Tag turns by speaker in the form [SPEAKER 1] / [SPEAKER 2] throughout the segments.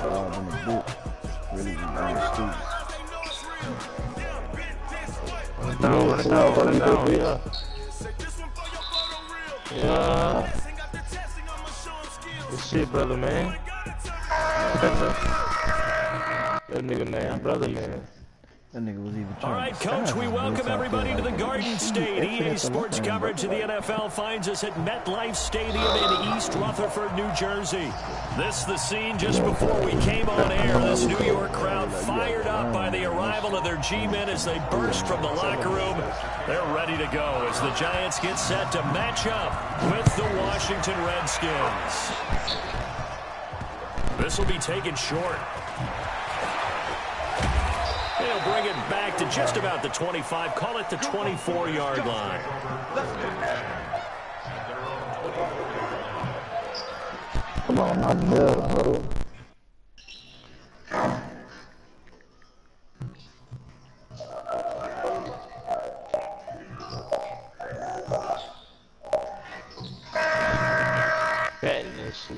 [SPEAKER 1] involved in the book. Really stupid.
[SPEAKER 2] Run it down, yeah. Yeah. Good shit, brother, man. That nigga, man, brother, man.
[SPEAKER 1] That nigga was even
[SPEAKER 3] All right, Coach, we welcome everybody to the Garden State. EA Sports coverage of the NFL finds us at MetLife Stadium in East Rutherford, New Jersey. This is the scene just before we came on air. This New York crowd fired up by the arrival of their G-men as they burst from the locker room. They're ready to go as the Giants get set to match up with the Washington Redskins. This will be taken short. They'll bring it back to just about the 25, call it the 24-yard line.
[SPEAKER 2] Come on, my God, bro. Batting that shit.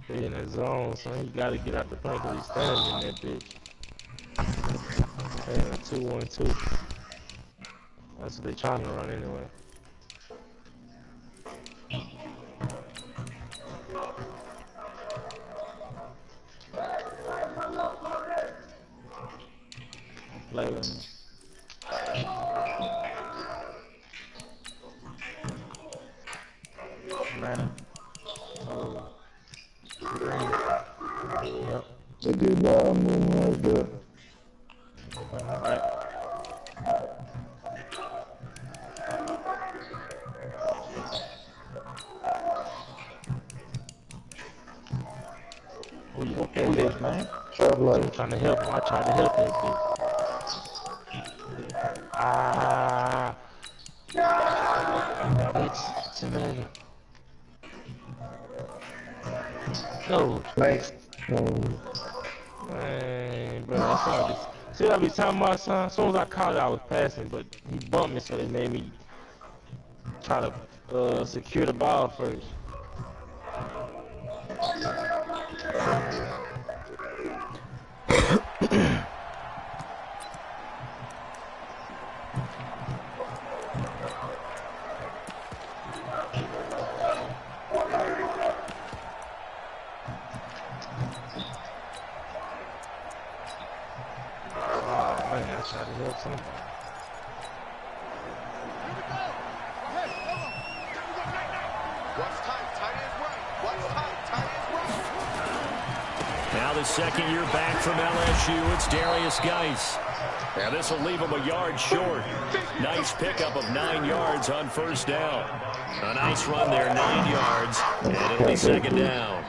[SPEAKER 2] He in his zone, so he gotta get out the paint because he's standing in that bitch. And 2-1-2. That's what they trying to run anyway. Play with him. Man. Oh. Yep. They did ball moving right there. Alright. Oh, you okay with this, man? I'm trying to help him. I tried to help him. It's a minute. No. Nice. No. Man, bro, that's hard. See what I be talking about, son? As soon as I caught it, I was passing, but he bumped me, so it made me try to secure the ball first.
[SPEAKER 3] Now the second year back from LSU, it's Darius Geis. Now this will leave him a yard short. Nice pickup of 9 yards on first down. A nice run there, 9 yards, and it'll be second down.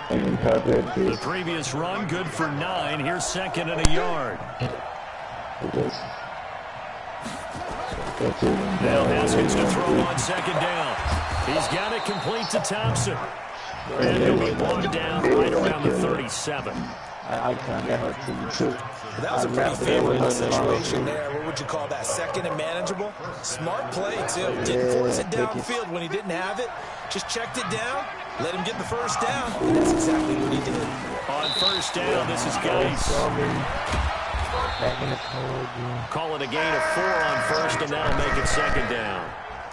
[SPEAKER 3] The previous run, good for 9. Here's second and a yard. Now Haskins to throw on second down. He's got it complete to Thompson. And he'll be brought down right around the 37.
[SPEAKER 2] I kind of hurt you too.
[SPEAKER 4] That was a pretty favorable situation there. What would you call that? Second and manageable? Smart play, too. Didn't force it downfield when he didn't have it. Just checked it down, let him get the first down, and that's exactly what he did.
[SPEAKER 3] On first down, this is Geis. Call it a gain of 4 on first, and that'll make it second down.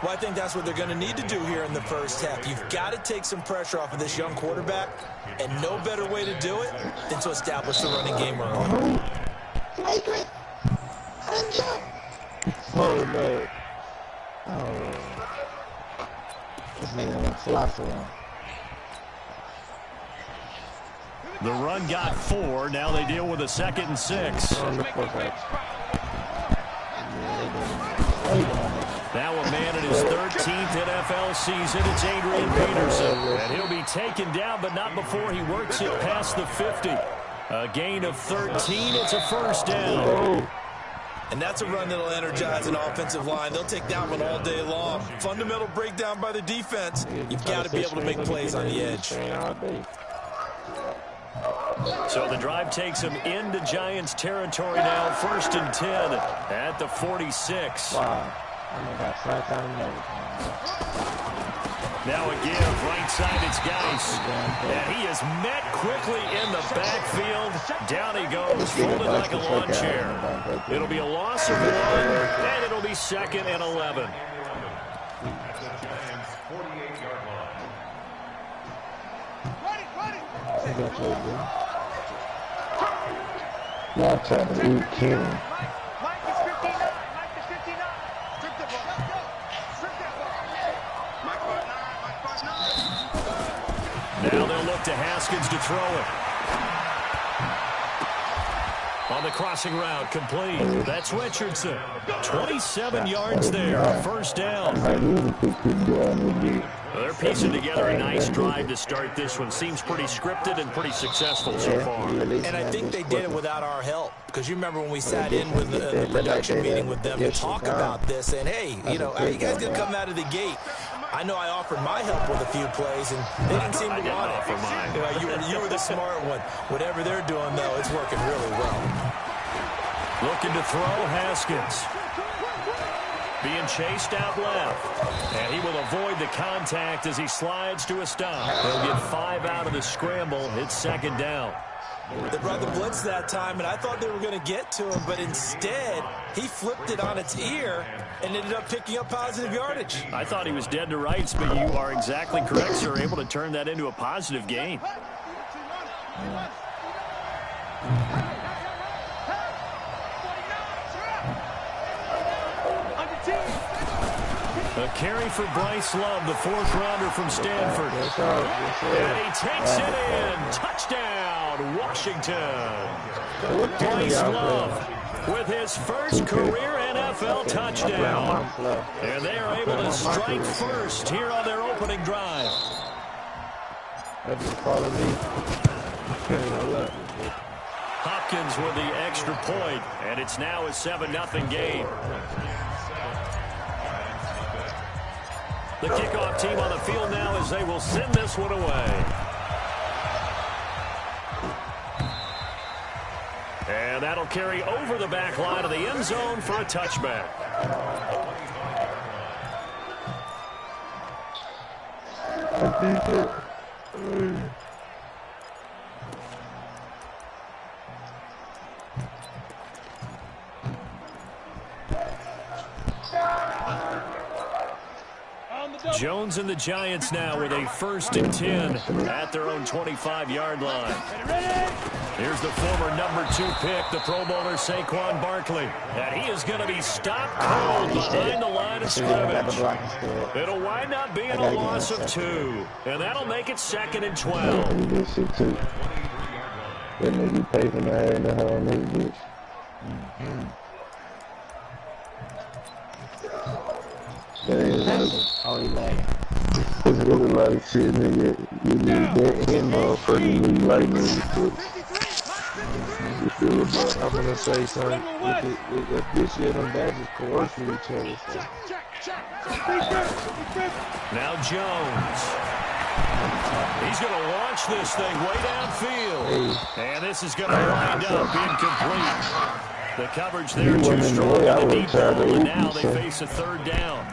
[SPEAKER 4] Well, I think that's what they're going to need to do here in the first half. You've got to take some pressure off of this young quarterback, and no better way to do it than to establish the running game early.
[SPEAKER 2] Oh, no. Oh. This nigga went fly for him.
[SPEAKER 3] The run got 4. Now they deal with a 2nd and 6. Now a man in his 13th NFL season, it's Adrian Peterson. And he'll be taken down, but not before he works it past the 50. A gain of 13, it's a first down.
[SPEAKER 4] And that's a run that'll energize an offensive line. They'll take that one all day long. Fundamental breakdown by the defense. You've got to be able to make plays on the edge.
[SPEAKER 3] So the drive takes him into Giants territory now. 1st and 10 at the 46.
[SPEAKER 2] Wow.
[SPEAKER 3] Now a give, right side, it's Geis. And he is met quickly in the backfield. Down he goes, folded like a lawn chair. It'll be a loss of 1, and it'll be 2nd and 11.
[SPEAKER 2] Not trying to eat Karen.
[SPEAKER 3] Now they'll look to Haskins to throw it. On the crossing route, complete. That's Richardson. 27 yards there. First down. They're piecing together a nice drive to start this one. Seems pretty scripted and pretty successful so far.
[SPEAKER 4] And I think they did it without our help. Because you remember when we sat in with the production meeting with them to talk about this. And, hey, you know, are you guys going to come out of the gate? I know I offered my help with a few plays, and they didn't seem to want it. You were the smart one. Whatever they're doing, though, it's working really well.
[SPEAKER 3] Looking to throw, Haskins. Being chased out left. And he will avoid the contact as he slides to a stop. He'll get 5 out of the scramble. It's 2nd down.
[SPEAKER 4] They brought the blitz that time, and I thought they were going to get to him, but instead, he flipped it on its ear and ended up picking up positive yardage.
[SPEAKER 3] I thought he was dead to rights, but you are exactly correct, sir. Able to turn that into a positive gain. A carry for Bryce Love, the 4th rounder from Stanford. And he takes it in. Touchdown, Washington. Bryce Love with his first career NFL touchdown. And they are able to strike first here on their opening drive. Hopkins with the extra point, and it's now a 7-0 game. The kickoff team on the field now as they will send this one away. And that'll carry over the back line of the end zone for a touchback. Jones and the Giants now with a 1st and 10 at their own 25-yard line. Here's the former number 2 pick, the Pro Bowler Saquon Barkley. And he is going to be stopped cold behind the line of scrimmage. It'll wind up being a loss of 2. And that'll make it 2nd and 12.
[SPEAKER 2] That nigga pay for my hair in the whole nigga, bitch. Oh, he lying. It's really like shit, nigga. You need that and motherfucking leave like nigga. I'm gonna say something. If this shit on that is coercing each other.
[SPEAKER 3] Now Jones. He's going to launch this thing way downfield. And this is going to wind up incomplete. The coverage there too strong on the deep ball, and now they face a 3rd down.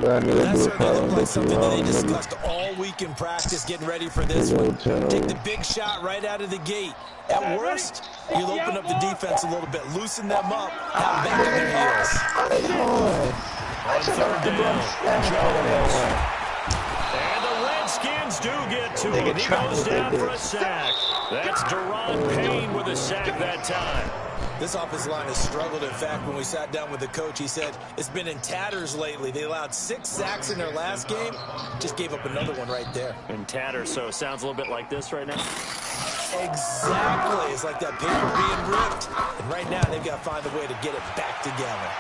[SPEAKER 4] That certainly looked like something that they discussed all week in practice, getting ready for this one. Take the big shot right out of the gate. At worst, you'll open up the defense a little bit, loosen them up, have back on their heels.
[SPEAKER 3] On 3rd down, Jones. And the Redskins do get to him. He goes down for a sack. That's Deron Payne with a sack that time.
[SPEAKER 4] This offensive line has struggled. In fact, when we sat down with the coach, he said it's been in tatters lately. They allowed 6 sacks in their last game. Just gave up another one right there.
[SPEAKER 3] In tatters, so it sounds a little bit like this right now.
[SPEAKER 4] Exactly. It's like that paper being ripped. And right now, they've got to find a way to get it back together.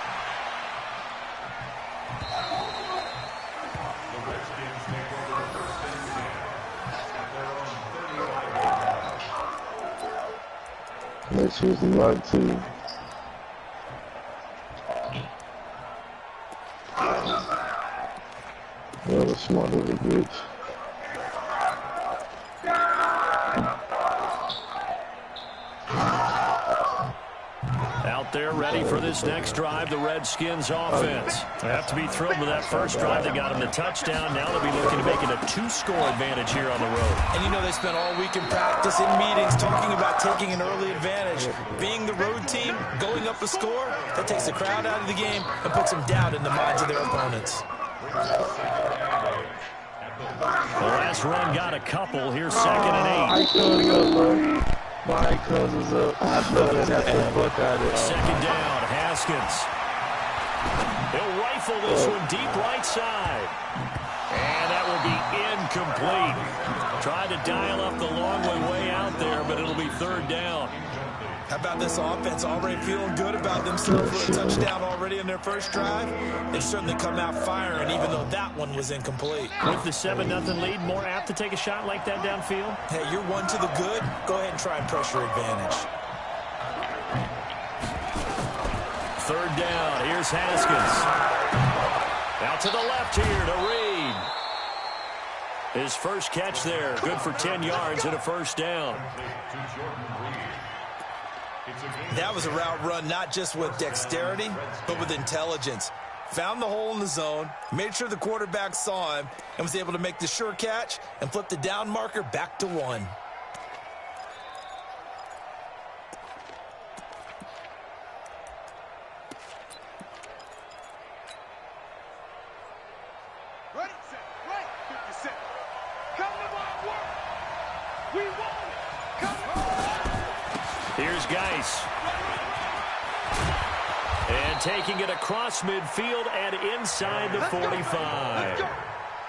[SPEAKER 2] That she was luck too. What a smart little bitch.
[SPEAKER 3] Out there ready for this next drive, the Redskins offense. They have to be thrilled with that first drive. They got them the touchdown. Now they'll be looking to make it a 2-score advantage here on the road.
[SPEAKER 4] And you know they spent all week in practice, in meetings, talking about taking an early advantage. Being the road team, going up a score, that takes the crowd out of the game and puts some doubt in the minds of their opponents.
[SPEAKER 3] The last run got a couple. Here's 2nd and 8.
[SPEAKER 2] My comes up, bro. My comes up. I love that fuck out of it.
[SPEAKER 3] 2nd down, Haskins. He'll rifle this one deep right side. And that will be incomplete. Tried to dial up the long way out there, but it'll be 3rd down.
[SPEAKER 4] How about this offense already feeling good about themselves for a touchdown already in their first drive? They've certainly come out firing, even though that one was incomplete.
[SPEAKER 3] With the 7-0 lead, more apt to take a shot like that downfield?
[SPEAKER 4] Hey, you're one to the good. Go ahead and try and pressure advantage.
[SPEAKER 3] 3rd down. Here's Haskins. Out to the left here to Reed. His first catch there. Good for 10 yards and a 1st down.
[SPEAKER 4] That was a route run not just with dexterity, but with intelligence. Found the hole in the zone, made sure the quarterback saw him, and was able to make the sure catch and flip the down marker back to 1.
[SPEAKER 5] Ready, set, right, 57. Come to my work. We want it. Come on.
[SPEAKER 3] Here's Geis. And taking it across midfield and inside the 45.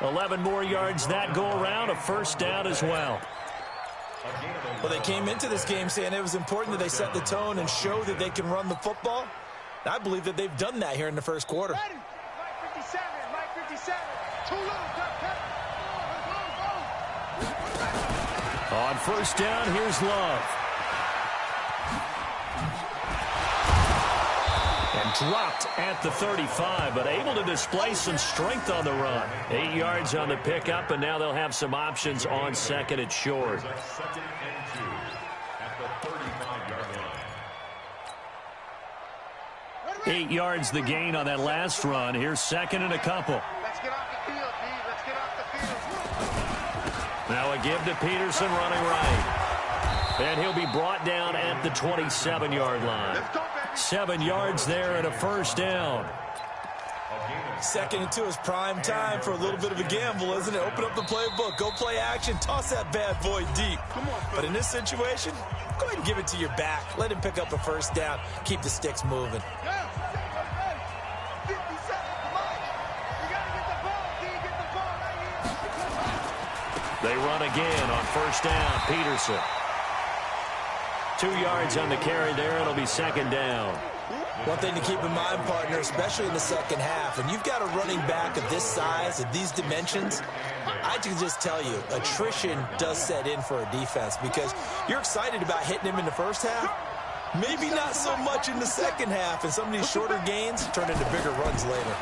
[SPEAKER 3] 11 more yards that go around, a 1st down as well.
[SPEAKER 4] Well, they came into this game saying it was important that they set the tone and show that they can run the football. I believe that they've done that here in the first quarter.
[SPEAKER 5] Ready. Mike 57, Mike 57. Too little, go.
[SPEAKER 3] On 1st down, here's Love. And dropped at the 35, but able to display some strength on the run. 8 yards on the pickup, and now they'll have some options on 2nd and short. 8 yards the gain on that last run. Here's 2nd and a couple.
[SPEAKER 5] Let's get off the field, D. Let's get off the field.
[SPEAKER 3] Now a give to Peterson running right. And he'll be brought down at the 27-yard line. 7 yards there and a 1st down.
[SPEAKER 4] 2nd and 2 is prime time for a little bit of a gamble, isn't it? Open up the playbook, go play action, toss that bad boy deep. But in this situation, go ahead and give it to your back. Let him pick up a 1st down. Keep the sticks moving.
[SPEAKER 3] They run again on 1st down. Peterson. 2 yards on the carry there. It'll be 2nd down.
[SPEAKER 4] One thing to keep in mind, partner, especially in the second half, when you've got a running back of this size, of these dimensions, I can just tell you, attrition does set in for a defense because you're excited about hitting him in the first half, maybe not so much in the second half, and some of these shorter gains turn into bigger runs later.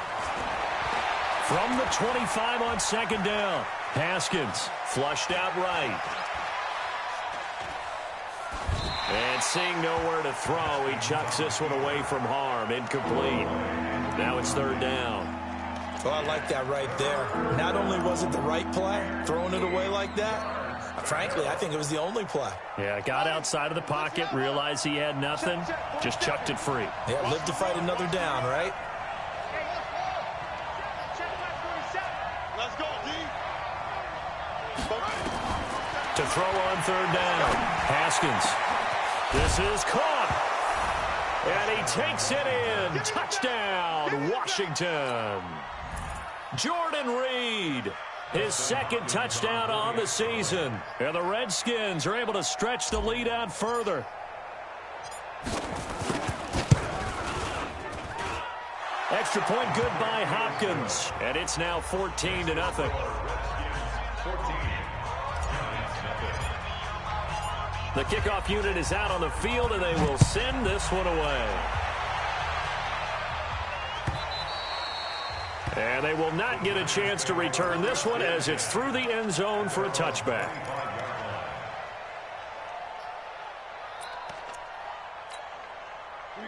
[SPEAKER 3] From the 25 on 2nd down, Haskins flushed out right. And seeing nowhere to throw, he chucks this one away from harm. Incomplete. Now it's 3rd down.
[SPEAKER 4] Well, I like that right there. Not only was it the right play, throwing it away like that, frankly, I think it was the only play.
[SPEAKER 3] Yeah, got outside of the pocket, realized he had nothing, just chucked it free.
[SPEAKER 4] Yeah, live to fight another down, right?
[SPEAKER 5] Let's go, D.
[SPEAKER 3] To throw on 3rd down, Haskins. This is caught. And he takes it in. Touchdown, Washington. Jordan Reed, his 2nd touchdown on the season. And the Redskins are able to stretch the lead out further. Extra point good by Hopkins. And it's now 14-0. The kickoff unit is out on the field, and they will send this one away. And they will not get a chance to return this one as it's through the end zone for a touchback.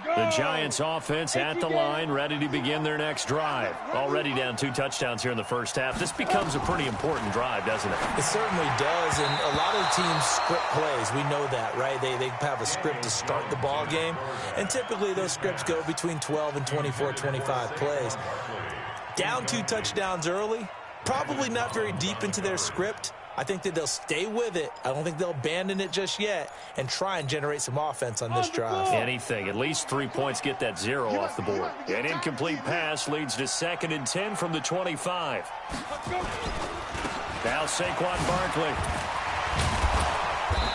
[SPEAKER 3] The Giants offense at the line, ready to begin their next drive. Already down 2 touchdowns here in the first half. This becomes a pretty important drive, doesn't it?
[SPEAKER 4] It certainly does, and a lot of teams script plays. We know that, right? They have a script to start the ball game, and typically those scripts go between 12 and 24, 25 plays. Down 2 touchdowns early, probably not very deep into their script. I think that they'll stay with it. I don't think they'll abandon it just yet and try and generate some offense on this drive.
[SPEAKER 3] Anything. At least 3 points get that 0 off the board. An incomplete pass leads to 2nd and 10 from the 25. Now Saquon Barkley.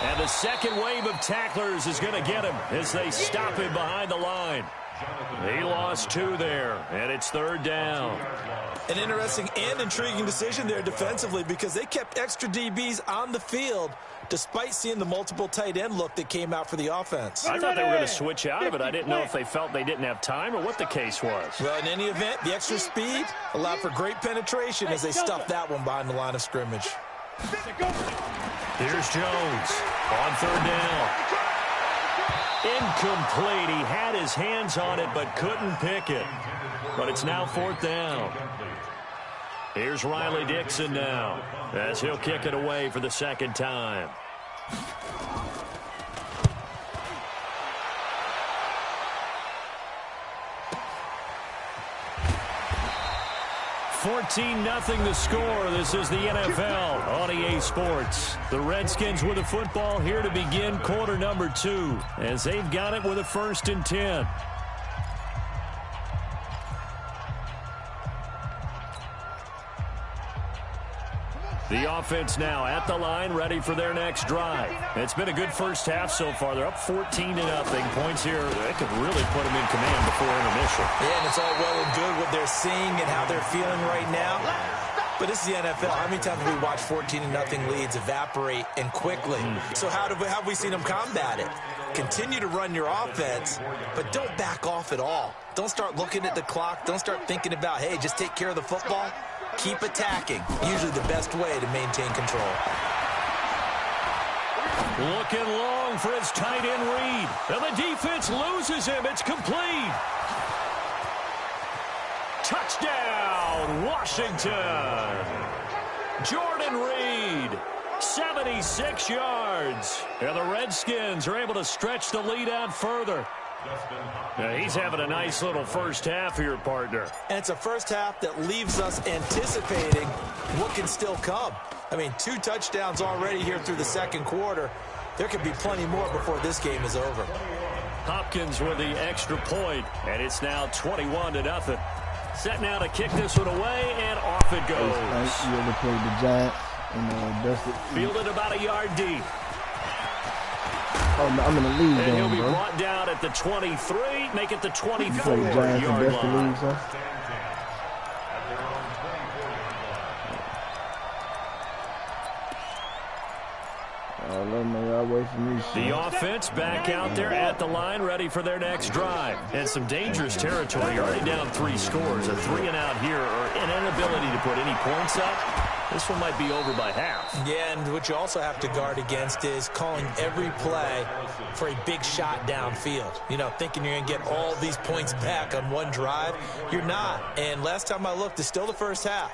[SPEAKER 3] And the second wave of tacklers is going to get him as they stop him behind the line. He lost 2 there, and it's 3rd down.
[SPEAKER 4] An interesting and intriguing decision there defensively because they kept extra DBs on the field despite seeing the multiple tight end look that came out for the offense.
[SPEAKER 3] I thought they were going to switch out of it. I didn't know if they felt they didn't have time or what the case was.
[SPEAKER 4] Well, in any event, the extra speed allowed for great penetration as they stuffed that one behind the line of scrimmage.
[SPEAKER 3] Here's Jones on 3rd down. Incomplete. He had his hands on it but couldn't pick it. But it's now 4th down. Here's Riley Dixon now as he'll kick it away for the 2nd time. $14-0 the score. This is the NFL on EA Sports. The Redskins with the football here to begin quarter number 2 as they've got it with a 1st and 10. The offense now at the line, ready for their next drive. It's been a good first half so far. They're up 14-0. Points here, they could really put them in command before intermission.
[SPEAKER 4] Yeah, and it's all well and good what they're seeing and how they're feeling right now. But this is the NFL. How many times have we watched 14-0 leads evaporate and quickly? So how have we seen them combat it? Continue to run your offense, but don't back off at all. Don't start looking at the clock. Don't start thinking about, hey, just take care of the football. Keep attacking. Usually the best way to maintain control.
[SPEAKER 3] Looking long for his tight end Reed. And the defense loses him. It's complete. Touchdown, Washington. Jordan Reed, 76 yards. And the Redskins are able to stretch the lead out further. Now he's having a nice little first half here, partner.
[SPEAKER 4] And it's a first half that leaves us anticipating what can still come. I mean, 2 touchdowns already here through the 2nd quarter. There could be plenty more before this game is over.
[SPEAKER 3] Hopkins with the extra point, and it's now 21-0. Set now to kick this one away, and off it goes.
[SPEAKER 1] You ever played the Giants and dusted?
[SPEAKER 3] Fielded about a yard deep.
[SPEAKER 1] Oh, I'm in the league,
[SPEAKER 3] and he'll be
[SPEAKER 1] bro.
[SPEAKER 3] brought down at the 23, make it the 24-yard
[SPEAKER 1] line.
[SPEAKER 3] The offense back out there at the line, ready for their next drive. And some dangerous territory, already down 3 scores. A 3 and out here, or an inability to put any points up. This one might be over by half.
[SPEAKER 4] Yeah, and what you also have to guard against is calling every play for a big shot downfield. You know, thinking you're going to get all these points back on one drive. You're not. And last time I looked, it's still the first half.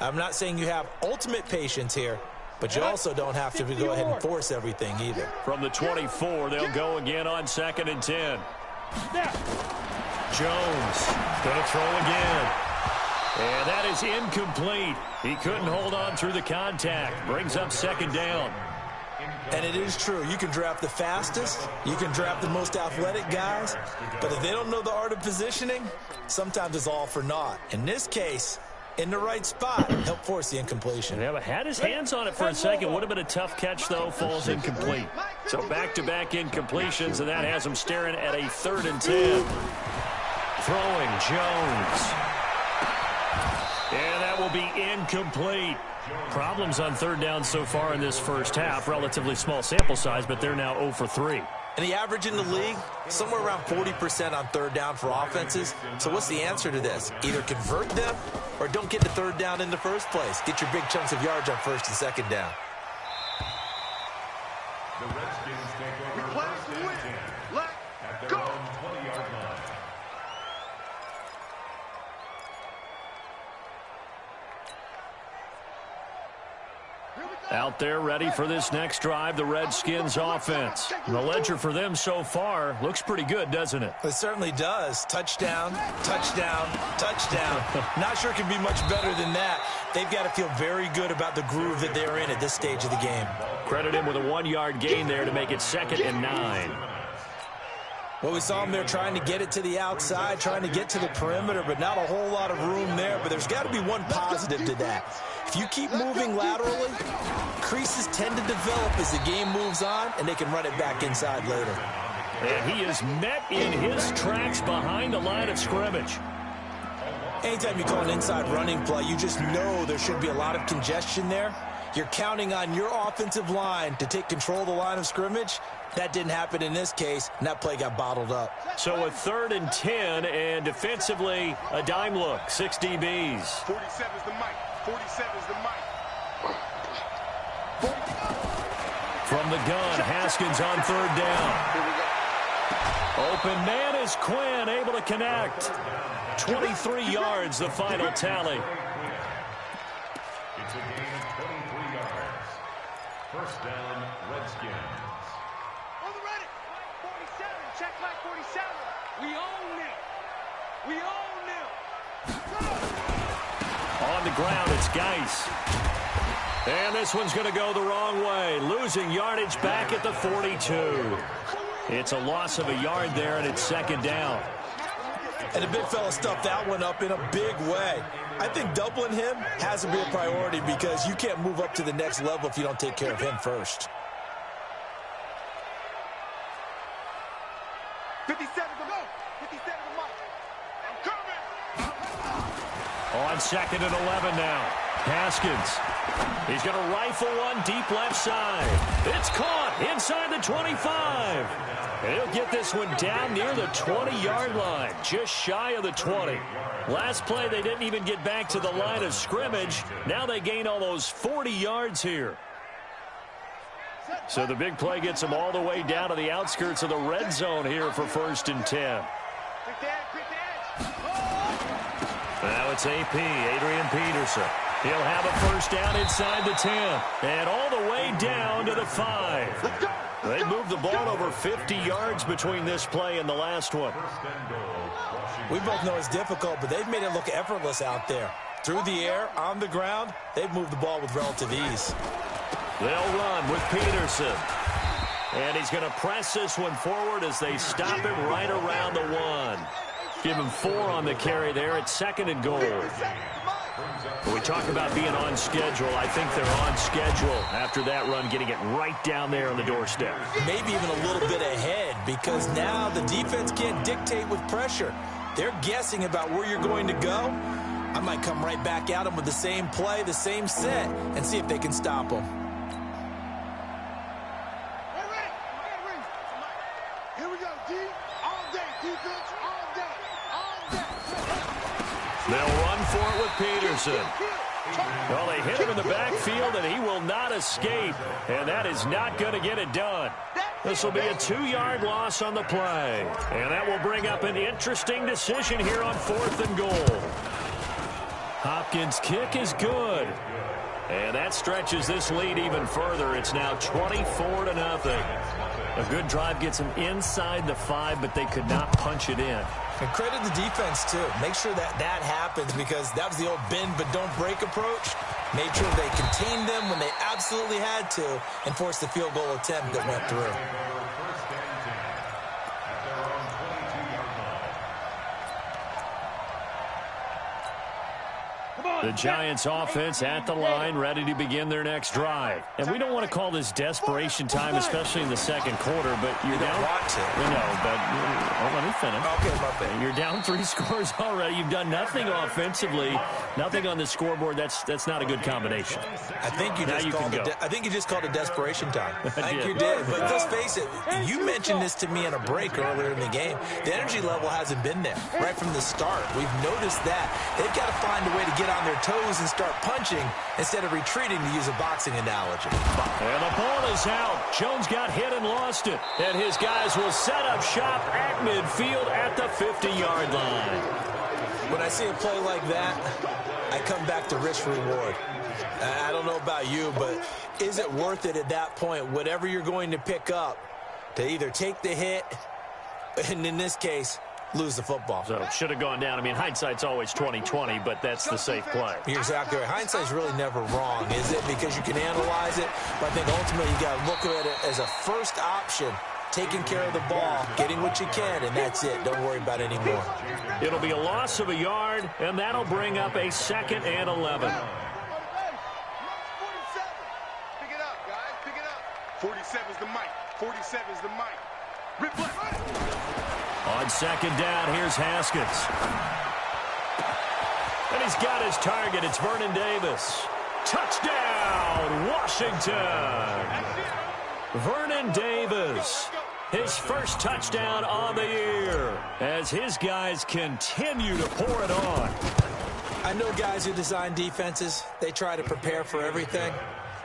[SPEAKER 4] I'm not saying you have ultimate patience here, but you also don't have to go ahead and force everything either.
[SPEAKER 3] From the 24, they'll go again on 2nd and 10. Jones going to throw again. And that is incomplete. He couldn't hold on through the contact. Brings up 2nd down.
[SPEAKER 4] And it is true. You can draft the fastest. You can draft the most athletic guys. But if they don't know the art of positioning, sometimes it's all for naught. In this case, in the right spot, help force the incompletion.
[SPEAKER 3] Yeah, but had his hands on it for a second. Would have been a tough catch, though. Falls incomplete. So back-to-back incompletions, and that has him staring at a 3rd and 10. Throwing Jones. And that will be incomplete. Problems on third down so far in this first half. Relatively small sample size, but they're now 0 for 3.
[SPEAKER 4] And the average in the league, somewhere around 40% on third down for offenses. So what's the answer to this? Either convert them or don't get to third down in the first place. Get your big chunks of yards on first and second down.
[SPEAKER 5] The Redskins take over first and 10 at their own 20-yard line.
[SPEAKER 3] Out there ready for this next drive, the Redskins offense. The ledger for them so far looks pretty good, doesn't it?
[SPEAKER 4] It certainly does. Touchdown, touchdown, touchdown. Not sure it can be much better than that. They've got to feel very good about the groove that they're in at this stage of the game.
[SPEAKER 3] Credit him with a 1-yard gain there to make it 2nd and 9.
[SPEAKER 4] Well, we saw them there trying to get it to the outside, trying to get to the perimeter, but not a whole lot of room there. But there's got to be one positive to that. If you keep moving laterally, creases tend to develop as the game moves on, and they can run it back inside later.
[SPEAKER 3] And he is met in his tracks behind the line of scrimmage.
[SPEAKER 4] Anytime you call an inside running play, you just know there should be a lot of congestion there. You're counting on your offensive line to take control of the line of scrimmage. That didn't happen in this case, and that play got bottled up.
[SPEAKER 3] So a 3rd and 10, and defensively, a dime look, 6 DBs.
[SPEAKER 5] 47 is the mic. 47 is the mic.
[SPEAKER 3] From the gun, Haskins on 3rd down. Open man is Quinn, able to connect. 23 yards, the final tally.
[SPEAKER 5] It's a gain of 23 yards. First down, Redskins.
[SPEAKER 6] On the ready. 47. Check flag 47. We own it. We own them.
[SPEAKER 3] On the ground, it's Geis. And this one's going to go the wrong way. Losing yardage back at the 42. It's a loss of a yard there, and it's 2nd down.
[SPEAKER 4] And the big fella stuffed that one up in a big way. I think doubling him has to be a priority because you can't move up to the next level if you don't take care of him first.
[SPEAKER 5] 57 to go. 57 to Mike. I'm coming.
[SPEAKER 3] On 2nd and 11 now. Haskins. He's going to rifle one deep left side. It's caught inside the 25. And he'll get this one down near the 20-yard line, just shy of the 20. Last play, they didn't even get back to the line of scrimmage. Now they gain almost 40 yards here. So the big play gets them all the way down to the outskirts of the red zone here for 1st and 10. Now it's AP, Adrian Peterson. He'll have a first down inside the 10. And all the way down to the 5. They moved the ball over 50 yards between this play and the last one.
[SPEAKER 4] We both know it's difficult, but they've made it look effortless out there. Through the air, on the ground, they've moved the ball with relative ease.
[SPEAKER 3] They'll run with Peterson. And he's going to press this one forward as they stop him right around the 1. Give him 4 on the carry there. It's 2nd and goal. When we talk about being on schedule, I think they're on schedule after that run, getting it right down there on the doorstep.
[SPEAKER 4] Maybe even a little bit ahead because now the defense can't dictate with pressure. They're guessing about where you're going to go. I might come right back at them with the same play, the same set, and see if they can stop them.
[SPEAKER 6] Here we go, D. All day, defense, all day, all day.
[SPEAKER 3] They'll run for it with Peterson. Well, they hit him in the backfield, and he will not escape. And that is not going to get it done. This will be a 2-yard loss on the play. And that will bring up an interesting decision here on 4th and goal. Hopkins' kick is good. And that stretches this lead even further. It's now 24-0. A good drive gets them inside the 5, but they could not punch it in.
[SPEAKER 4] And credit the defense, too. Make sure that happens because that was the old bend but don't break approach. Made sure they contained them when they absolutely had to and forced the field goal attempt that went through.
[SPEAKER 5] Come on,
[SPEAKER 3] The Giants offense at the line, ready to begin their next drive. And we don't want to call this desperation time, especially in the second quarter, but you're down. We know, but let me finish.
[SPEAKER 4] Okay, my bad.
[SPEAKER 3] You're down 3 scores already. You've done nothing offensively, nothing on the scoreboard. That's not a good combination.
[SPEAKER 4] I think you just called it desperation time. I think you did. But let's face it, you mentioned this to me in a break earlier in the game. The energy level hasn't been there right from the start. We've noticed that. They've got to find a way to get on their toes and start punching instead of retreating, to use a boxing analogy.
[SPEAKER 3] And the ball is out. Jones got hit and lost it. And his guys will set up shop at midfield at the 50-yard line.
[SPEAKER 4] When I see a play like that, I come back to risk reward. I don't know about you, but is it worth it at that point, whatever you're going to pick up, to either take the hit, and in this case, lose the football?
[SPEAKER 3] So should have gone down. I mean, hindsight's always 20/20, but that's the safe play.
[SPEAKER 4] You're exactly right. Hindsight's really never wrong, is it? Because you can analyze it, but I think ultimately you got to look at it as a first option, taking care of the ball, getting what you can, and that's it. Don't worry about it anymore.
[SPEAKER 3] It'll be a loss of a yard, and that'll bring up a 2nd and 11.
[SPEAKER 5] Pick it up, guys. Pick it up. 47's the mic. 47's the mic. Replay.
[SPEAKER 3] On 2nd down, here's Haskins. And he's got his target. It's Vernon Davis. Touchdown, Washington. Vernon Davis, his first touchdown on the year, as his guys continue to pour it on.
[SPEAKER 4] I know guys who design defenses, they try to prepare for everything.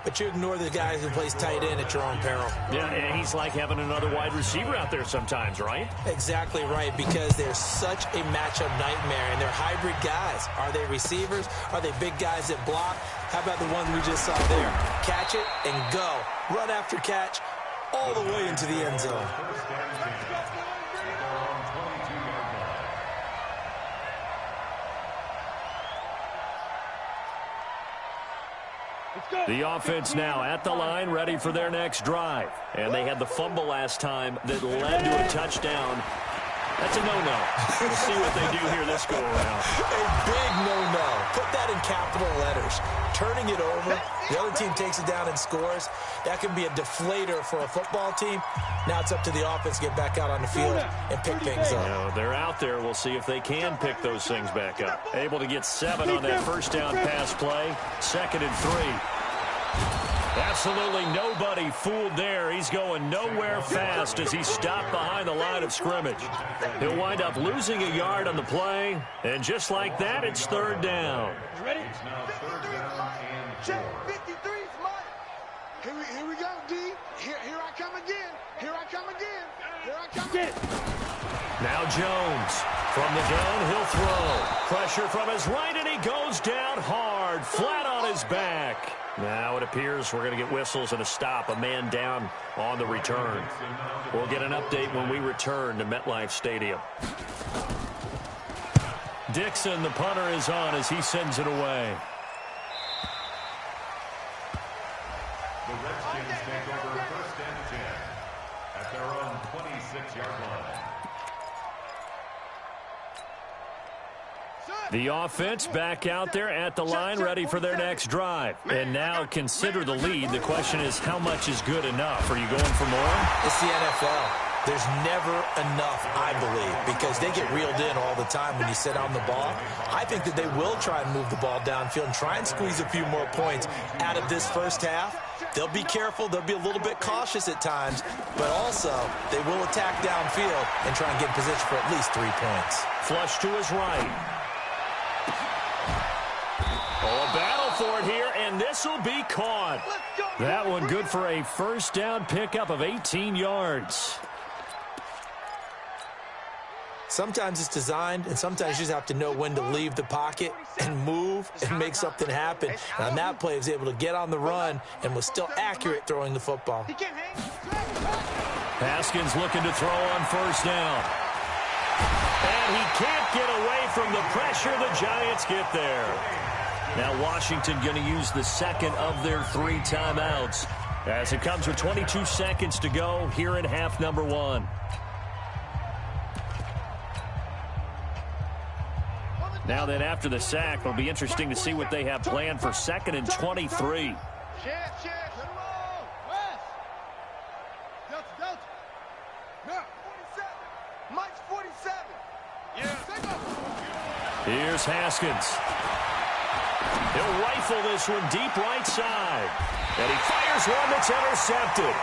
[SPEAKER 4] But you ignore the guys who plays tight end at your own peril.
[SPEAKER 3] Yeah, and he's like having another wide receiver out there sometimes, right?
[SPEAKER 4] Exactly right, because they're such a matchup nightmare, and they're hybrid guys. Are they receivers? Are they big guys that block? How about the one we just saw there? Catch it and go. Run after catch all the way into the end zone.
[SPEAKER 3] The offense now at the line, ready for their next drive. And they had the fumble last time that led to a touchdown. That's a no-no. We'll see what they do here this go-around.
[SPEAKER 4] A big no-no. Put that in capital letters. Turning it over, the other team takes it down and scores. That can be a deflator for a football team. Now it's up to the offense to get back out on the field and pick things up.
[SPEAKER 3] You know, they're out there. We'll see if they can pick those things back up. Able to get 7 on that first down pass play. 2nd and 3. Absolutely nobody fooled there. He's going nowhere fast as he's stopped behind the line of scrimmage. He'll wind up losing a yard on the play, and just like that, it's 3rd down.
[SPEAKER 5] Ready? 53's mine. Here we go, D. Here I come again. Here I come again. Here I come again.
[SPEAKER 3] Now Jones from the gun, he'll throw. Pressure from his right, and he goes down hard, flat on his back. Now it appears we're going to get whistles and a stop, a man down on the return. We'll get an update when we return to MetLife Stadium. Dixon, the punter, is on as he sends it away.
[SPEAKER 7] The Redskins take over 1st and 10 at their own 26-yard line.
[SPEAKER 3] The offense back out there at the line, ready for their next drive. And now consider the lead. The question is, how much is good enough? Are you going for more?
[SPEAKER 4] It's the NFL. There's never enough, I believe, because they get reeled in all the time when you sit on the ball. I think that they will try and move the ball downfield and try and squeeze a few more points out of this first half. They'll be careful. They'll be a little bit cautious at times, but also they will attack downfield and try and get in position for at least 3 points.
[SPEAKER 3] Flush to his right. Oh, a battle for it here, and this will be caught. That one good for a first down pickup of 18 yards.
[SPEAKER 4] Sometimes it's designed, and sometimes you just have to know when to leave the pocket and move and make something happen. And on that play, he was able to get on the run and was still accurate throwing the football.
[SPEAKER 3] Haskins looking to throw on first down. And he can't get away from the pressure. The Giants get there. Now Washington going to use the 2nd of their 3 timeouts as it comes with 22 seconds to go here in half number 1. Now then, after the sack, it'll be interesting to see what they have planned for 2nd and 23. Here's Haskins. He'll rifle this one deep right side. And he fires one that's intercepted.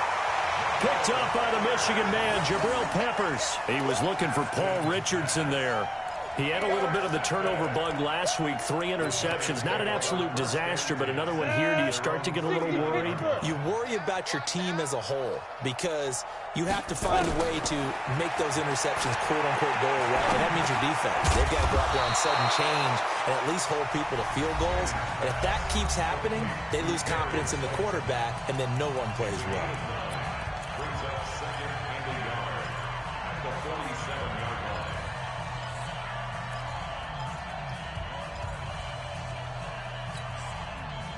[SPEAKER 3] Picked up by the Michigan man, Jabril Peppers. He was looking for Paul Richardson there. He had a little bit of the turnover bug last week, 3 interceptions. Not an absolute disaster, but another one here. Do you start to get a little worried?
[SPEAKER 4] You worry about your team as a whole because you have to find a way to make those interceptions, quote-unquote, go away. And that means your defense. They've got to go out there on sudden change and at least hold people to field goals. And if that keeps happening, they lose confidence in the quarterback, and then no one plays well.
[SPEAKER 7] Brings up 2nd and a yard at the 47-yard line.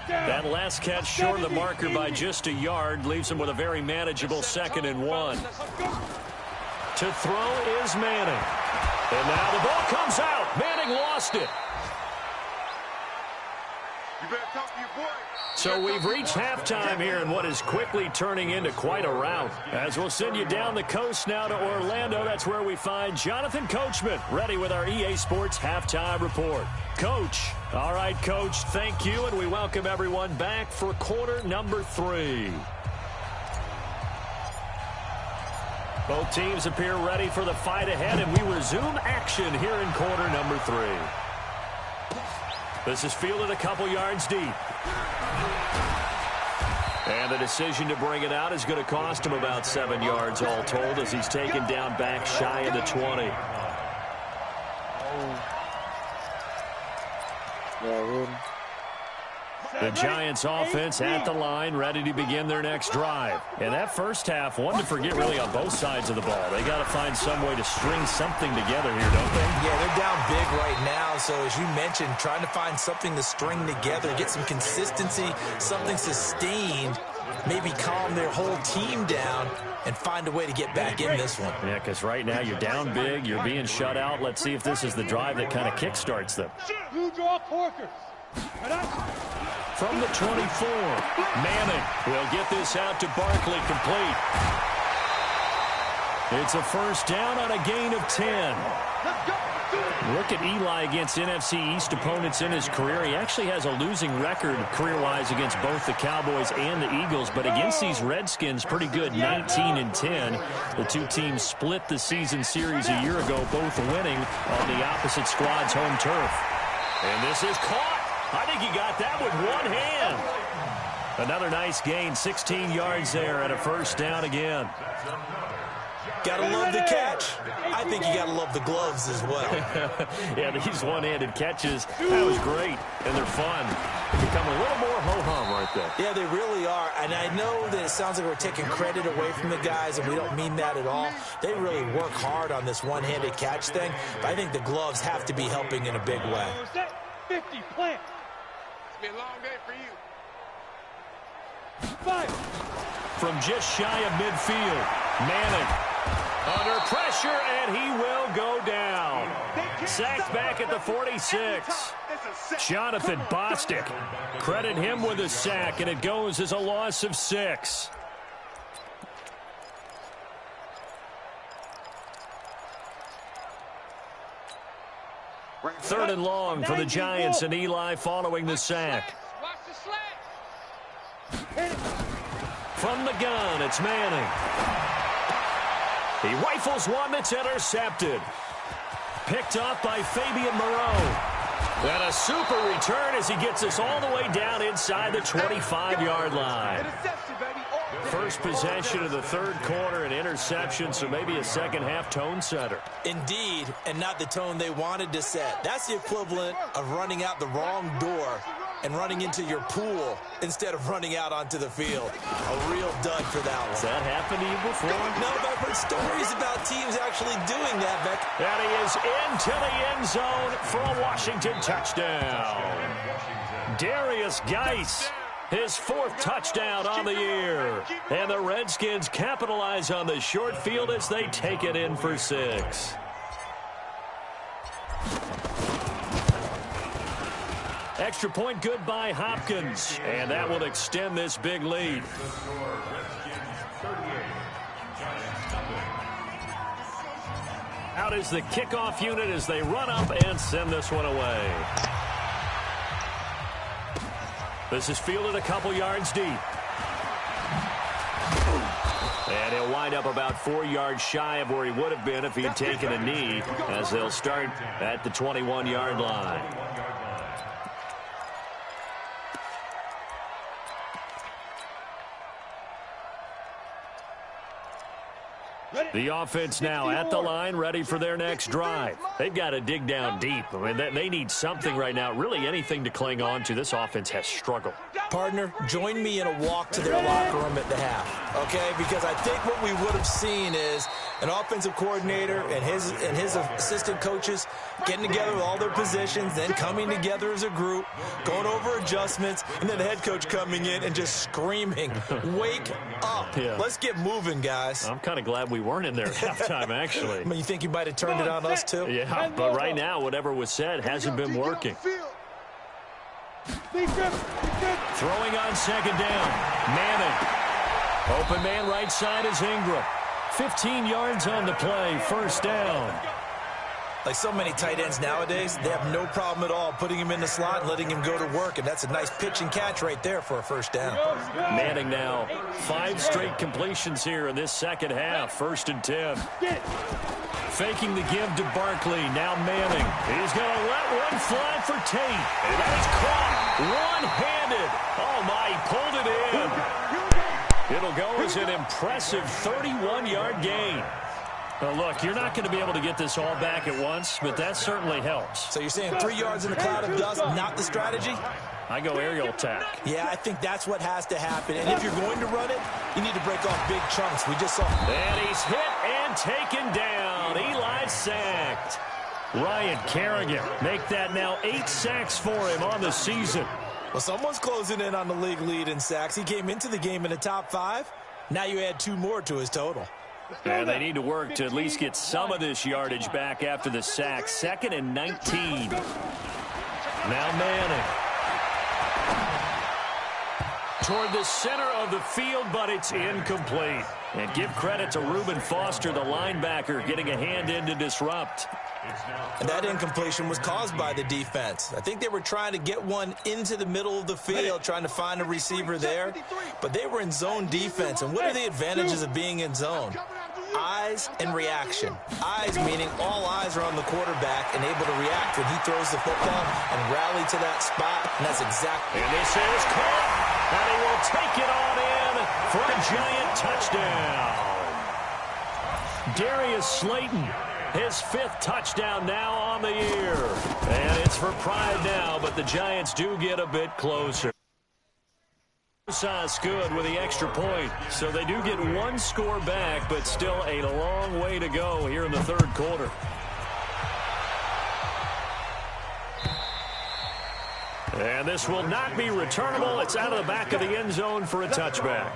[SPEAKER 3] That last catch short of the marker by just a yard leaves him with a very manageable 2nd and 1. To throw is Manning. And now the ball comes out. Manning lost it.
[SPEAKER 5] You better talk to your boy.
[SPEAKER 3] So we've reached halftime here in what is quickly turning into quite a rout. As we'll send you down the coast now to Orlando, that's where we find Jonathan Coachman, ready with our EA Sports Halftime Report. Coach. All right, Coach, thank you, and we welcome everyone back for quarter number 3. Both teams appear ready for the fight ahead, and we resume action here in quarter number 3. This is fielded a couple yards deep. And the decision to bring it out is going to cost him about 7 yards all told as he's taken down back shy of the 20. The Giants offense at the line, ready to begin their next drive. And that first half, one to forget really on both sides of the ball. They got to find some way to string something together here, don't they?
[SPEAKER 4] Yeah, they're down big right now. So as you mentioned, trying to find something to string together, get some consistency, something sustained, maybe calm their whole team down and find a way to get back in this one.
[SPEAKER 3] Yeah, because right now you're down big, you're being shut out. Let's see if this is the drive that kind of kickstarts them.
[SPEAKER 5] You draw Corkers.
[SPEAKER 3] From the 24, Manning will get this out to Barkley, complete. It's a first down on a gain of 10. Look at Eli against NFC East opponents in his career. He actually has a losing record career-wise against both the Cowboys and the Eagles, but against these Redskins, pretty good, 19-10. The two teams split the season series a year ago, both winning on the opposite squad's home turf. And this is caught. I think he got that with one hand. Another nice gain, 16 yards there, and a first down again.
[SPEAKER 4] Gotta love the catch. I think you gotta love the gloves as well.
[SPEAKER 3] Yeah, these one-handed catches, that was great, and they're fun. They become a little more ho-hum right there.
[SPEAKER 4] Yeah, they really are, and I know that it sounds like we're taking credit away from the guys, and we don't mean that at all. They really work hard on this one-handed catch thing, but I think the gloves have to be helping in a big way.
[SPEAKER 5] 50 plant. It's been a long day for you. Fire.
[SPEAKER 3] From just shy of midfield, Manning under pressure, and he will go down. Sacked back at the 46. Jonathan Bostic. Credit him with a sack, and it goes as a loss of 6. Third and long for the Giants, and Eli following the sack. From the gun, it's Manning. He rifles one that's intercepted. Picked up by Fabian Moreau. And a super return as he gets us all the way down inside the 25-yard line. First possession of the third quarter, an interception, so maybe a second-half tone setter.
[SPEAKER 4] Indeed, and not the tone they wanted to set. That's the equivalent of running out the wrong door and running into your pool instead of running out onto the field. A real dud for that one.
[SPEAKER 3] Has that happened to you before?
[SPEAKER 4] No, but I've heard stories about teams actually doing that, Beck.
[SPEAKER 3] And he is into the end zone for a Washington touchdown. Darius Geis, his 4th touchdown on the year. And the Redskins capitalize on the short field as they take it in for 6. Extra point good by Hopkins, and that will extend this big lead. Out is the kickoff unit as they run up and send this one away. This is fielded a couple yards deep. And he'll wind up about 4 yards shy of where he would have been if he had taken a knee, as they'll start at the 21-yard line. The offense now at the line, ready for their next drive. They've got to dig down deep. I mean, they need something right now, really anything to cling on to. This offense has struggled.
[SPEAKER 4] Partner, join me in a walk to their locker room at the half, okay? Because I think what we would have seen is an offensive coordinator and his assistant coaches getting together with all their positions, then coming together as a group, going over adjustments, and then the head coach coming in and just screaming, wake up. Yeah. Let's get moving, guys.
[SPEAKER 3] I'm kind of glad we weren't in there at halftime, actually.
[SPEAKER 4] I mean, you think you might have turned it on us, too?
[SPEAKER 3] Yeah, but right now, whatever was said hasn't been working. Throwing on second down. Manning. Open man right side is Ingram. 15 yards on the play. First down.
[SPEAKER 4] Like so many tight ends nowadays, they have no problem at all putting him in the slot and letting him go to work. And that's a nice pitch and catch right there for a first down.
[SPEAKER 3] Manning now 5 straight completions here in this second half. 1st and 10. Faking the give to Barkley. Now Manning. He's going to let one fly for Tate. And that's caught one-handed. Oh, my, he pulled it in. It'll go as an impressive 31-yard gain. Well, look, you're not going to be able to get this all back at once, but that certainly helps.
[SPEAKER 4] So you're saying 3 yards in a cloud of dust, not the strategy?
[SPEAKER 3] I go aerial attack.
[SPEAKER 4] Yeah, I think that's what has to happen. And if you're going to run it, you need to break off big chunks. We just saw.
[SPEAKER 3] And he's hit and taken down. Eli sacked. Ryan Kerrigan make that now 8 sacks for him on the season.
[SPEAKER 4] Well, someone's closing in on the league lead in sacks. He came into the game in the top 5. Now you add 2 more to his total.
[SPEAKER 3] And they need to work to at least get some of this yardage back after the sack. 2nd and 19. Now Manning. Toward the center of the field, but it's incomplete. And give credit to Reuben Foster, the linebacker, getting a hand in to disrupt.
[SPEAKER 4] And that incompletion was caused by the defense. I think they were trying to get one into the middle of the field, trying to find a receiver there. But they were in zone defense. And what are the advantages of being in zone? Eyes and reaction. Eyes meaning all eyes are on the quarterback and able to react when he throws the football and rally to that spot. And that's exactly.
[SPEAKER 3] And this is caught. And he will take it on in for a giant touchdown. Darius Slayton, his 5th touchdown now on the year. And it's for pride now, but the Giants do get a bit closer. Sauce good with the extra point. So they do get 1 score back, but still a long way to go here in the 3rd quarter. And this will not be returnable. It's out of the back of the end zone for a touchback.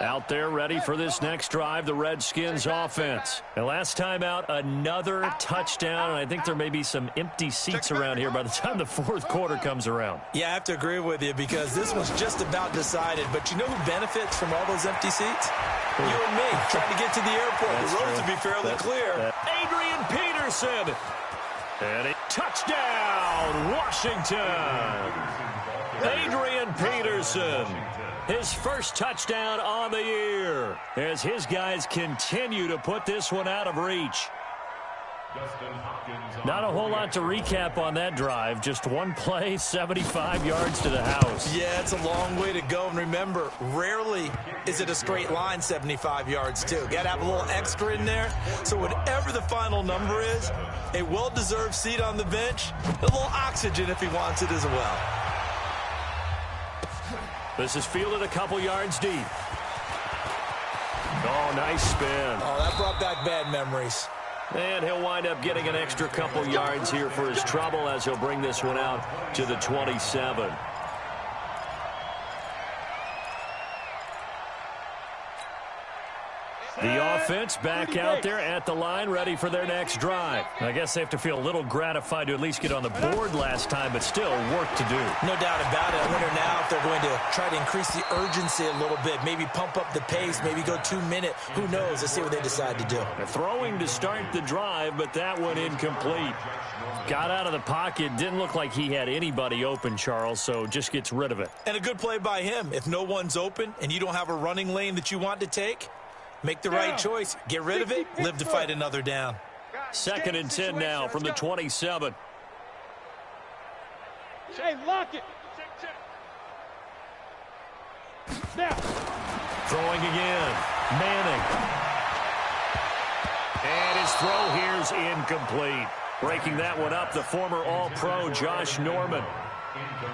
[SPEAKER 3] Out there ready for this next drive, the Redskins offense. And last time out, another touchdown. And I think there may be some empty seats around here by the time the 4th quarter comes around.
[SPEAKER 4] Yeah, I have to agree with you because this was just about decided. But you know who benefits from all those empty seats? You and me, trying to get to the airport. The roads would be fairly clear.
[SPEAKER 3] Adrian Peterson. And a touchdown, Washington. Adrian Peterson. His first touchdown on the year as his guys continue to put this one out of reach. Not a whole lot to recap on that drive. Just one play, 75 yards to the house.
[SPEAKER 4] Yeah, it's a long way to go. And remember, rarely is it a straight line 75 yards, too. Got to have a little extra in there. So whatever the final number is, a well-deserved seat on the bench, a little oxygen if he wants it as well.
[SPEAKER 3] This is fielded a couple yards deep. Oh, nice spin.
[SPEAKER 4] Oh, that brought back bad memories.
[SPEAKER 3] And he'll wind up getting an extra couple yards here for his trouble as he'll bring this one out to the 27. The offense back out there at the line, ready for their next drive. I guess they have to feel a little gratified to at least get on the board last time, but still work to do.
[SPEAKER 4] No doubt about it. I wonder now if they're going to try to increase the urgency a little bit, maybe pump up the pace, maybe go 2-minute. Who knows? Let's see what they decide to do.
[SPEAKER 3] They're throwing to start the drive, but that one incomplete. Got out of the pocket. Didn't look like he had anybody open, Charles, so just gets rid of it.
[SPEAKER 4] And a good play by him. If no one's open and you don't have a running lane that you want to take, make the right choice. Get rid of it. Live to fight another down.
[SPEAKER 3] 2nd and 10 now from the 27.
[SPEAKER 6] Hey, lock it. Now.
[SPEAKER 3] Throwing again. Manning. And his throw here's incomplete. Breaking that one up, the former All-Pro Josh Norman.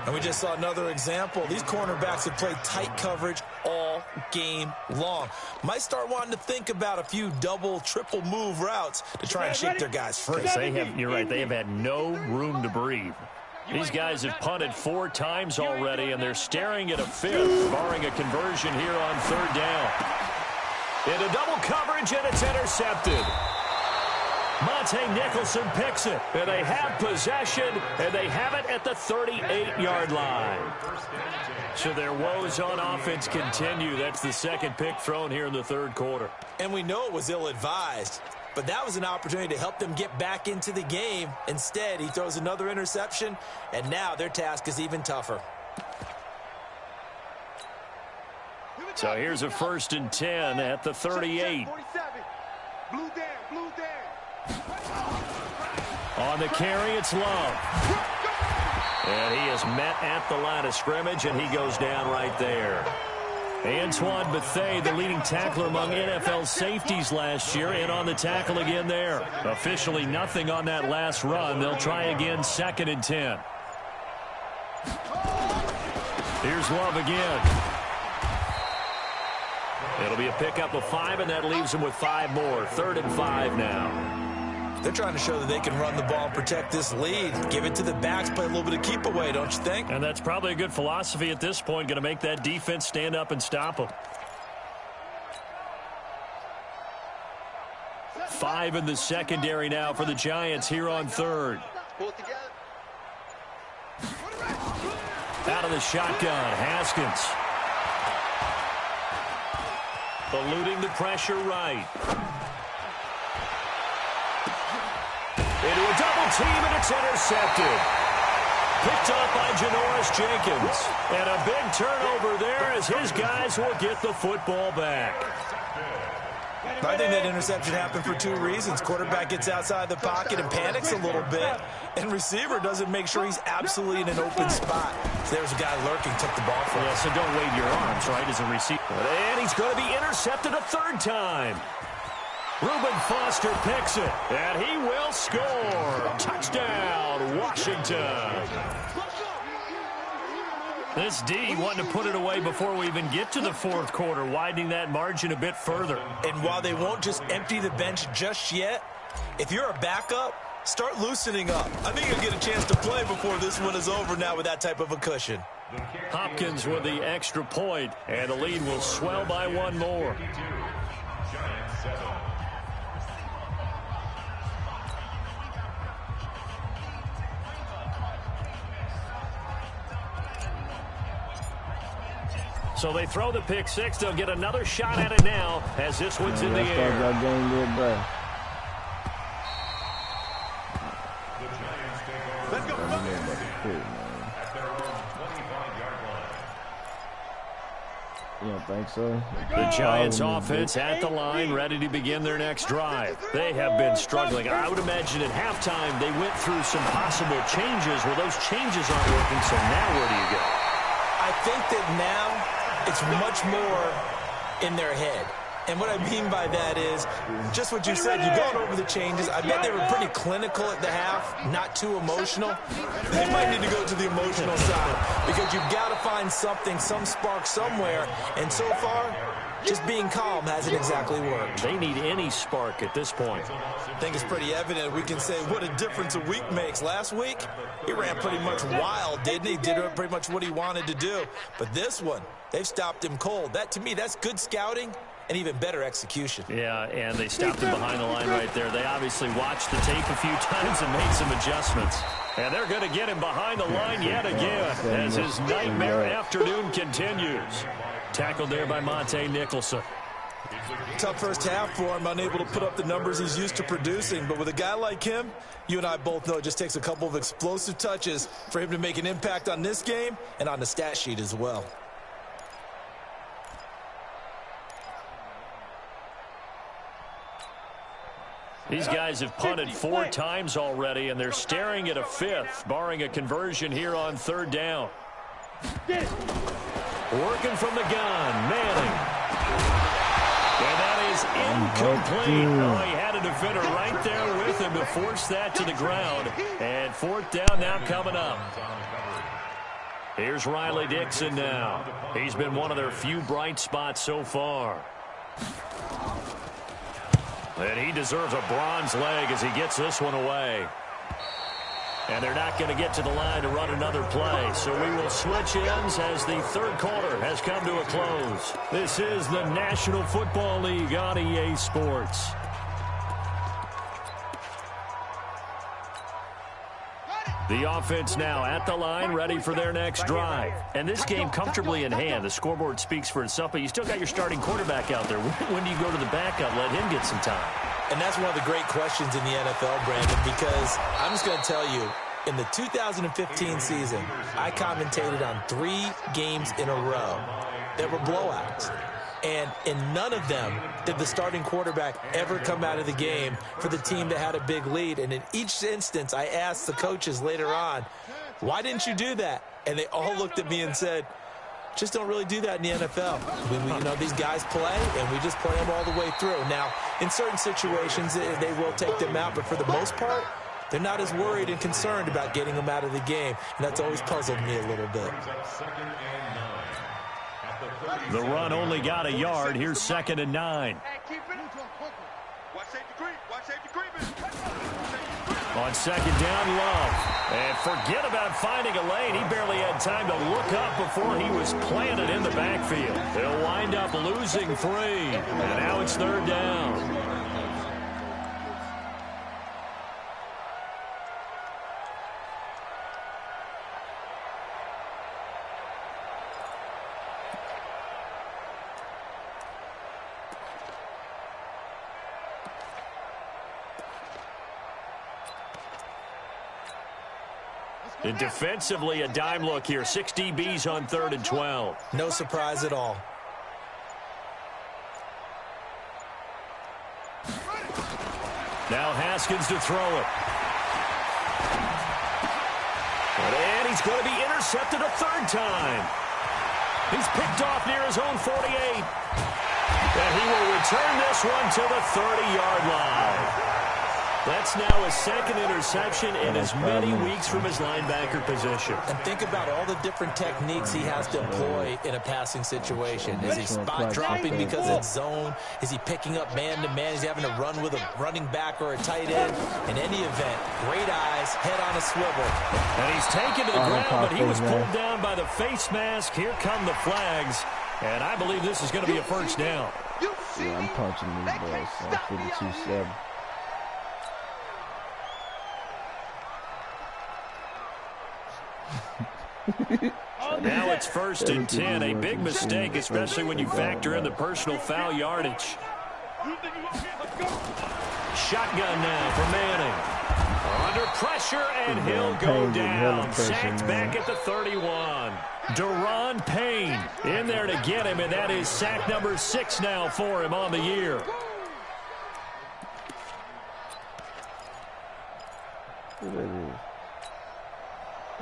[SPEAKER 4] And we just saw another example. These cornerbacks have played tight coverage all game long. Might start wanting to think about a few double, triple move routes to try and shake their guys free.
[SPEAKER 3] You're right, they have had no room to breathe. These guys have punted 4 times already, and they're staring at a 5th, barring a conversion here on 3rd down. Into double coverage, and it's intercepted. Monte Nicholson picks it, and they have possession, and they have it at the 38-yard line. So their woes on offense continue. That's the 2nd pick thrown here in the 3rd quarter.
[SPEAKER 4] And we know it was ill-advised, but that was an opportunity to help them get back into the game. Instead, he throws another interception, and now their task is even tougher.
[SPEAKER 3] So here's a 1st and 10 at the 38.
[SPEAKER 6] Blue down, blue down.
[SPEAKER 3] On the carry, it's Love. And he is met at the line of scrimmage, and he goes down right there. Antoine Bethea, the leading tackler among NFL safeties last year, and on the tackle again there. Officially nothing on that last run. They'll try again, 2nd and 10. Here's Love again. It'll be a pickup of 5, and that leaves them with 5 more. 3rd and 5 now.
[SPEAKER 4] They're trying to show that they can run the ball and protect this lead. Give it to the backs, play a little bit of keep away, don't you think?
[SPEAKER 3] And that's probably a good philosophy at this point, going to make that defense stand up and stop them. 5 in the secondary now for the Giants here on 3rd. Out of the shotgun, Haskins. Eluding the pressure right. Into a double team, and it's intercepted. Picked up by Janoris Jenkins. And a big turnover there as his guys will get the football back.
[SPEAKER 4] I think that interception happened for 2 reasons. Quarterback gets outside the pocket and panics a little bit, and receiver doesn't make sure he's absolutely in an open spot. So there's a guy lurking, took the ball from him.
[SPEAKER 3] Yeah, so don't wave your arms, right, as a receiver. And he's going to be intercepted a 3rd time. Reuben Foster picks it, and he will score. Touchdown, Washington. This D wanting to put it away before we even get to the 4th quarter, widening that margin a bit further.
[SPEAKER 4] And while they won't just empty the bench just yet, if you're a backup, start loosening up. I think you'll get a chance to play before this one is over now with that type of a cushion.
[SPEAKER 3] Hopkins with the extra point, and the lead will swell by 1 more. So they throw the pick 6. They'll get another shot at it now as this one's in the air.
[SPEAKER 6] Let's go.
[SPEAKER 1] You don't think so?
[SPEAKER 3] The Giants offense at the line, ready to begin their next drive. They have been struggling. I would imagine at halftime they went through some possible changes. Well, those changes aren't working, so now where do you go?
[SPEAKER 4] I think that now it's much more in their head. And what I mean by that is just what you said. You've gone over the changes. I bet they were pretty clinical at the half, not too emotional. They might need to go to the emotional side because you've got to find something, some spark somewhere. And so far, just being calm hasn't exactly worked.
[SPEAKER 3] They need any spark at this point.
[SPEAKER 4] I think it's pretty evident. We can say what a difference a week makes. Last week, he ran pretty much wild, didn't he? Did pretty much what he wanted to do. But this one, they've stopped him cold. That, to me, that's good scouting and even better execution.
[SPEAKER 3] Yeah, and they stopped him behind the line right there. They obviously watched the tape a few times and made some adjustments. And they're going to get him behind the line yet again as his nightmare afternoon continues. Tackled there by Monte Nicholson.
[SPEAKER 4] Tough first half for him, unable to put up the numbers he's used to producing. But with a guy like him, you and I both know it just takes a couple of explosive touches for him to make an impact on this game and on the stat sheet as well.
[SPEAKER 3] These guys have punted 4 times already, and they're staring at a 5th, barring a conversion here on 3rd down. Working from the gun, Manning. And that is incomplete. Oh, he had a defender right there with him to force that to the ground. And 4th down now coming up. Here's Riley Dixon now. He's been one of their few bright spots so far. And he deserves a bronze leg as he gets this one away. And they're not going to get to the line to run another play. So we will switch ends as the 3rd quarter has come to a close. This is the National Football League on EA Sports. The offense now at the line, ready for their next drive. And this game comfortably in hand. The scoreboard speaks for itself, but you still got your starting quarterback out there. When do you go to the backup, let him get some time?
[SPEAKER 4] And that's one of the great questions in the NFL, Brandon, because I'm just going to tell you, in the 2015 season, I commentated on 3 games in a row that were blowouts. And in none of them did the starting quarterback ever come out of the game for the team that had a big lead. And in each instance, I asked the coaches later on, why didn't you do that? And they all looked at me and said, just don't really do that in the NFL. You know, these guys play, and we just play them all the way through. Now, in certain situations, they will take them out, but for the most part, they're not as worried and concerned about getting them out of the game, and that's always puzzled me a little bit.
[SPEAKER 3] The run only got a yard. Here's 2nd and 9. On 2nd down, Love. And forget about finding a lane. He barely had time to look up before he was planted in the backfield. He'll wind up losing 3. And now it's 3rd down. And defensively, a dime look here. 6 DBs on 3rd and 12.
[SPEAKER 4] No surprise at all.
[SPEAKER 3] Now Haskins to throw it. And he's going to be intercepted a 3rd time. He's picked off near his own 48. And he will return this one to the 30-yard line. That's now his 2nd interception in as many weeks from his linebacker position.
[SPEAKER 4] And think about all the different techniques he has to employ in a passing situation. Is he spot dropping because it's zone? Is he picking up man-to-man? Is he having to run with a running back or a tight end? In any event, great eyes, head on a swivel.
[SPEAKER 3] And he's taken to the ground, but he was pulled down by the face mask. Here come the flags. And I believe this is going to be a 1st down.
[SPEAKER 1] Yeah, I'm punching these boys. 52-7.
[SPEAKER 3] Now it's 1st and 10. A big mistake, especially when you factor in the personal foul yardage. Shotgun now for Manning. Under pressure, and he'll go down. Sacked back at the 31. Daron Payne in there to get him, and that is sack number 6 now for him on the year.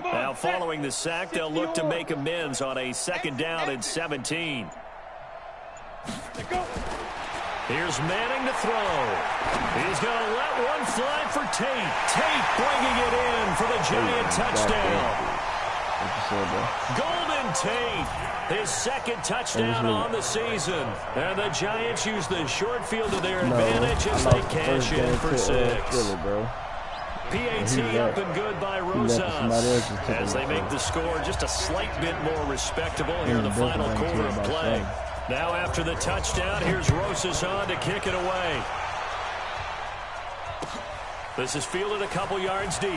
[SPEAKER 3] Now following the sack, they'll look to make amends on a 2nd down and 17. Here's Manning to throw. He's going to let one fly for Tate. Tate bringing it in for the Giant touchdown. Golden Tate, his 2nd touchdown on the season. And the Giants use the short field to their advantage as they cash in for 6. PAT up and good by Rosas as they make the score just a slight bit more respectable here in the final quarter of play. Now after the touchdown, here's Rosas on to kick it away. This is fielded a couple yards deep.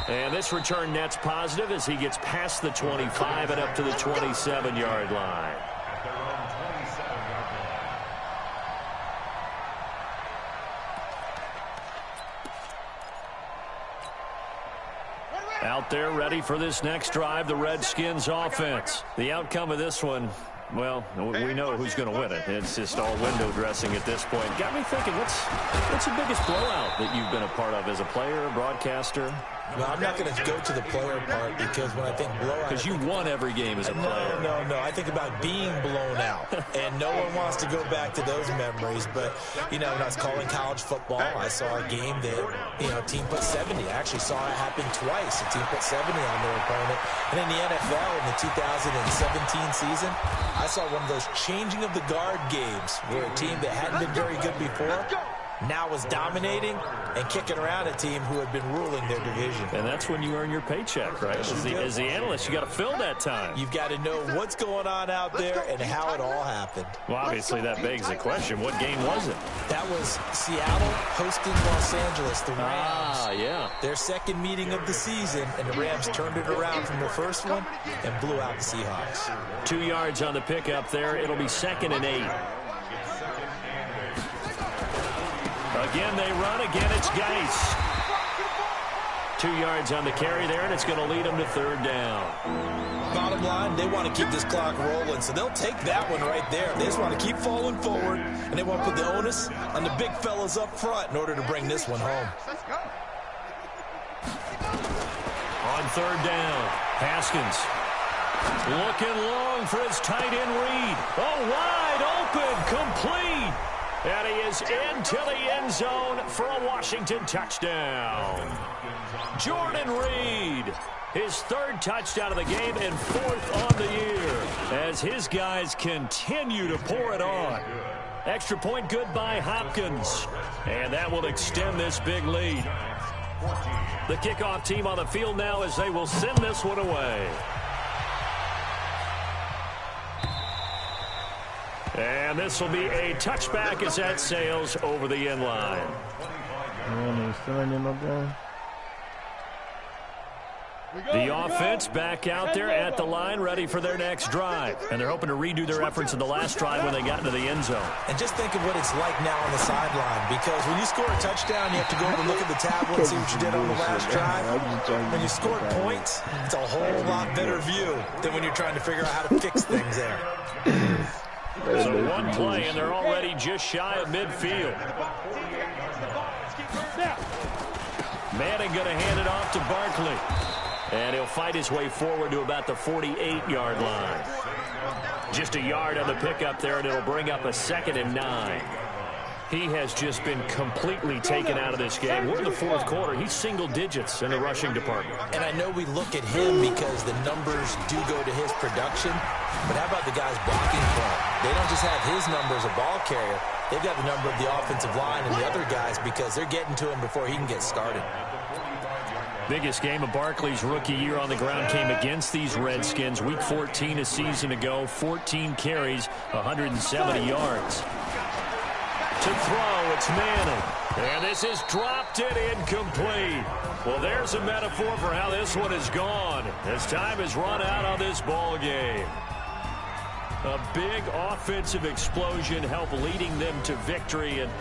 [SPEAKER 3] And this return net's positive as he gets past the 25 and up to the 27-yard line. Out there ready for this next drive, the Redskins offense. The outcome of this one, well, we know who's going to win it. It's just all window dressing at this point. Got me thinking, what's the biggest blowout that you've been a part of as a player, broadcaster?
[SPEAKER 4] Well, I'm not going to go to the player part because when I think blowout...
[SPEAKER 3] Because you won every game as a player.
[SPEAKER 4] No. I think about being blown out. And no one wants to go back to those memories. But, you know, when I was calling college football, I saw a game that, you know, a team put 70. I actually saw it happen twice. A team put 70 on their opponent. And in the NFL, in the 2017 season, I saw one of those changing of the guard games where a team that hadn't been very good before now was dominating and kicking around a team who had been ruling their division.
[SPEAKER 3] And that's when you earn your paycheck, right? As the analyst, you got to fill that time.
[SPEAKER 4] You've got to know what's going on out there and how it all happened.
[SPEAKER 3] Well, obviously that begs the question, what game was it?
[SPEAKER 4] That was Seattle hosting Los Angeles, the Rams.
[SPEAKER 3] Ah, yeah.
[SPEAKER 4] Their second meeting of the season, and the Rams turned it around from the first one and blew out the Seahawks.
[SPEAKER 3] 2 yards on the pickup there. It'll be 2nd and 8. Again, they run. Again, it's Geis. 2 yards on the carry there, and it's going to lead them to 3rd down.
[SPEAKER 4] Bottom line, they want to keep this clock rolling, so they'll take that one right there. They just want to keep falling forward, and they want to put the onus on the big fellas up front in order to bring this one home.
[SPEAKER 3] On 3rd down, Haskins looking long for his tight end Reed. Oh, wide open, complete. And he is into the end zone for a Washington touchdown. Jordan Reed, his 3rd touchdown of the game and 4th on the year as his guys continue to pour it on. Extra point good by Hopkins. And that will extend this big lead. The kickoff team on the field now as they will send this one away. And this will be a touchback as that sails over the end line. The offense back out there at the line, ready for their next drive. And they're hoping to redo their efforts in the last drive when they got into the end zone.
[SPEAKER 4] And just think of what it's like now on the sideline, because when you score a touchdown, you have to go over and look at the tablet and see what you did on the last drive. When you scored points, it's a whole lot better view than when you're trying to figure out how to fix things there.
[SPEAKER 3] So one play, and they're already just shy of midfield. Manning going to hand it off to Barkley. And he'll fight his way forward to about the 48-yard line. Just a yard on the pickup there, and it'll bring up a 2nd and 9. He has just been completely taken out of this game. We're in the 4th quarter. He's single digits in the rushing department.
[SPEAKER 4] And I know we look at him because the numbers do go to his production. But how about the guys blocking for him? They don't just have his number as a ball carrier. They've got the number of the offensive line and the other guys because they're getting to him before he can get started.
[SPEAKER 3] Biggest game of Barkley's rookie year on the ground came against these Redskins. Week 14 a season ago, 14 carries, 170 yards. To throw, it's Manning. And this is dropped it incomplete. Well, there's a metaphor for how this one is gone. As time has run out on this ball game. A big offensive explosion helped leading them to victory. And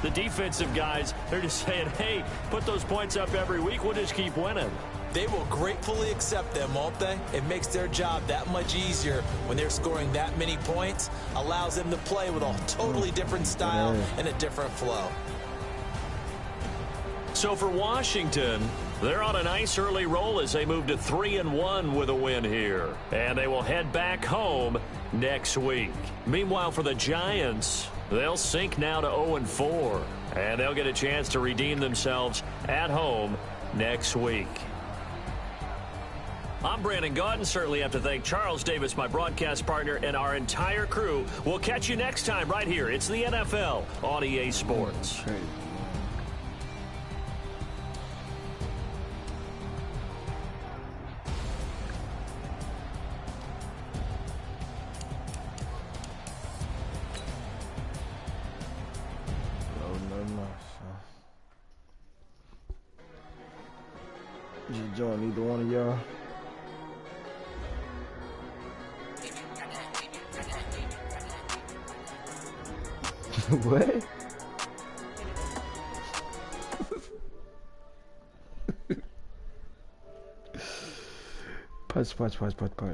[SPEAKER 3] the defensive guys, they're just saying, hey, put those points up every week. We'll just keep winning.
[SPEAKER 4] They will gratefully accept them, won't they? It makes their job that much easier when they're scoring that many points. Allows them to play with a totally different style and a different flow.
[SPEAKER 3] So for Washington, they're on a nice early roll as they move to 3-1 with a win here. And they will head back home next week. Meanwhile, for the Giants, they'll sink now to 0-4. And they'll get a chance to redeem themselves at home next week. I'm Brandon Gaudin. Certainly have to thank Charles Davis, my broadcast partner, and our entire crew. We'll catch you next time right here. It's the NFL on EA Sports.
[SPEAKER 1] Just join either one of y'all. What? Punch.